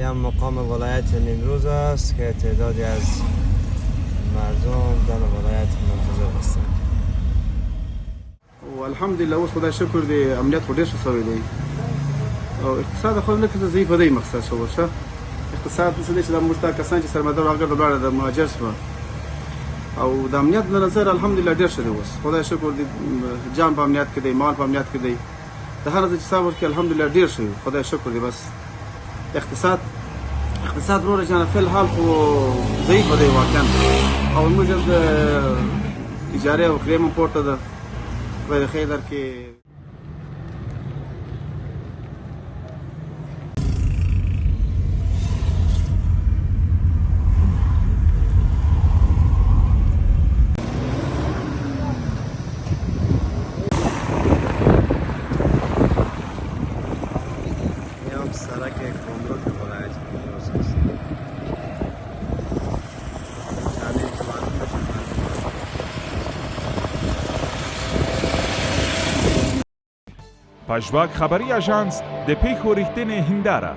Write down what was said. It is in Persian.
هم مقام ولایت نیمروز است که تعدادی از مردم در ولایت منتظر هستند. و الحمدلله اوس خدای شکر دی امنیت خو ډېر ښه شوی دی او اقتصاد خو لکه ضعیف دی مقصد شو شه اقتصاد څه دی چې د موږ ته کسان چې سرمایدار هغه دباړه د مهاجر شوه او د امنیت له نظر الحمدلله ډېر ښه دی اوس خدای شکر دی جان په امنیت کې دی مال په امنیت کې دی د هر ځای چې حساب ورکړي الحمدلله ډېر ښه خدای شکر دی بس اقتصاد وروره جانه فی الحال خو ضعیف دی واقعا او موږ د اجارې او کریم هم پورته ده خدای خیر درکړي. سرک گمرک ولایت نیمروز است. پژواک خبری اژانس د پیښو ریښتینې هنداره